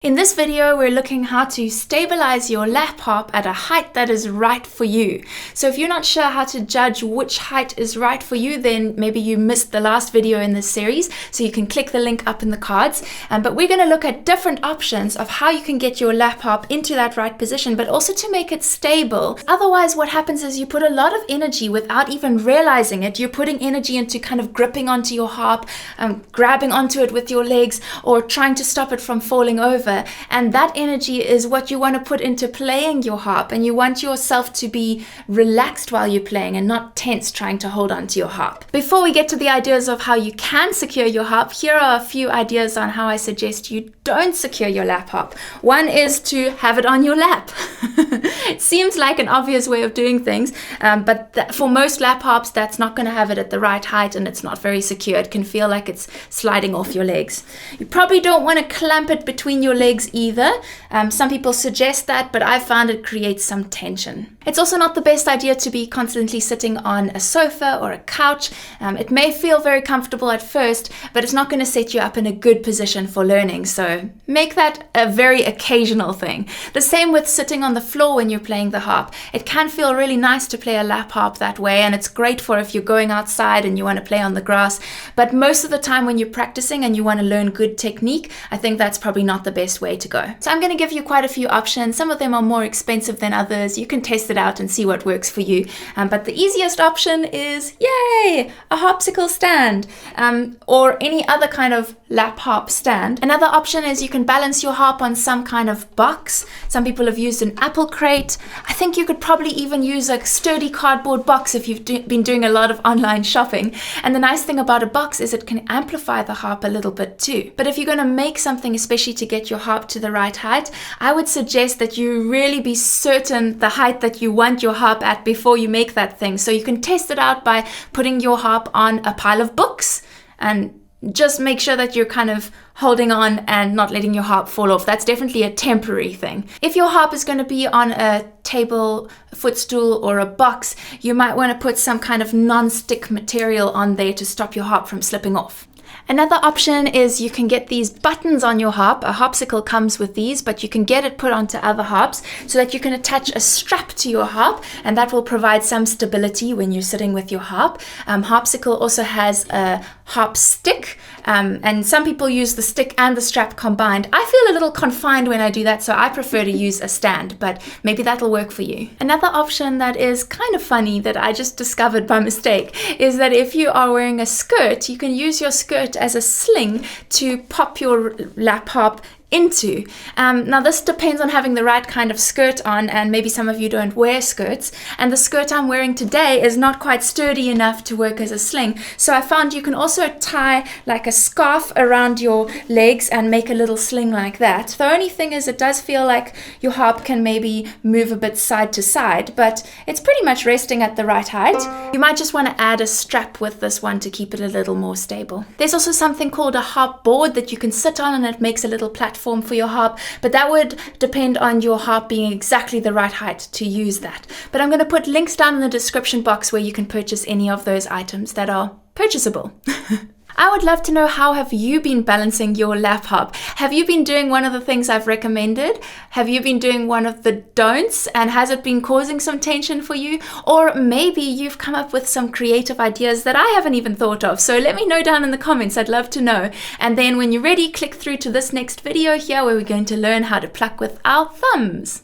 In this video, we're looking how to stabilize your lap harp at a height that is right for you. So if you're not sure how to judge which height is right for you, then maybe you missed the last video in this series, so you can click the link up in the cards. But we're going to look at different options of how you can get your lap harp into that right position, but also to make it stable. Otherwise, what happens is you put a lot of energy without even realizing it. You're putting energy into kind of gripping onto your harp, grabbing onto it with your legs, or trying to stop it from falling over. And that energy is what you want to put into playing your harp, and you want yourself to be relaxed while you're playing and not tense trying to hold on to your harp. Before we get to the ideas of how you can secure your harp, here are a few ideas on how I suggest you don't secure your lap harp. One is to have it on your lap. It seems like an obvious way of doing things, but for most lap harps, that's not going to have it at the right height, and it's not very secure. It can feel like it's sliding off your legs. You probably don't want to clamp it between your legs either. Some people suggest that, but I found it creates some tension. It's also not the best idea to be constantly sitting on a sofa or a couch. It may feel very comfortable at first, but it's not going to set you up in a good position for learning. So make that a very occasional thing. The same with sitting on the floor when you're playing the harp. It can feel really nice to play a lap harp that way, and it's great for if you're going outside and you want to play on the grass. But most of the time when you're practicing and you want to learn good technique, I think that's probably not the best way to go. So I'm going to give you quite a few options. Some of them are more expensive than others. You can test it out and see what works for you. But the easiest option is, yay, a harpsicle stand, or any other kind of lap harp stand. Another option is you can balance your harp on some kind of box. Some people have used an apple crate. I think you could probably even use a sturdy cardboard box if you've been doing a lot of online shopping. And the nice thing about a box is it can amplify the harp a little bit too. But if you're going to make something, especially to get your harp to the right height, I would suggest that you really be certain the height that you want your harp at before you make that thing. So you can test it out by putting your harp on a pile of books and just make sure that you're kind of holding on and not letting your harp fall off. That's definitely a temporary thing. If your harp is going to be on a table, a footstool, or a box, you might want to put some kind of non-stick material on there to stop your harp from slipping off. Another option is you can get these buttons on your harp. A harpsicle comes with these, but you can get it put onto other harps so that you can attach a strap to your harp, and that will provide some stability when you're sitting with your harp. Harpsicle also has a harp stick, and some people use the stick and the strap combined. I feel a little confined when I do that, so I prefer to use a stand, but maybe that'll work for you. Another option that is kind of funny that I just discovered by mistake is that if you are wearing a skirt, you can use your skirt as a sling to pop your lap harp into. Now this depends on having the right kind of skirt on, and maybe some of you don't wear skirts, and the skirt I'm wearing today is not quite sturdy enough to work as a sling. So I found you can also tie like a scarf around your legs and make a little sling like that. The only thing is it does feel like your harp can maybe move a bit side to side, but it's pretty much resting at the right height. You might just want to add a strap with this one to keep it a little more stable. There's also something called a harp board that you can sit on, and it makes a little platform for your harp, but that would depend on your harp being exactly the right height to use that. But I'm going to put links down in the description box where you can purchase any of those items that are purchasable. I would love to know, how have you been balancing your lap harp? Have you been doing one of the things I've recommended? Have you been doing one of the don'ts, and has it been causing some tension for you? Or maybe you've come up with some creative ideas that I haven't even thought of. So let me know down in the comments. I'd love to know. And then when you're ready, click through to this next video here where we're going to learn how to pluck with our thumbs.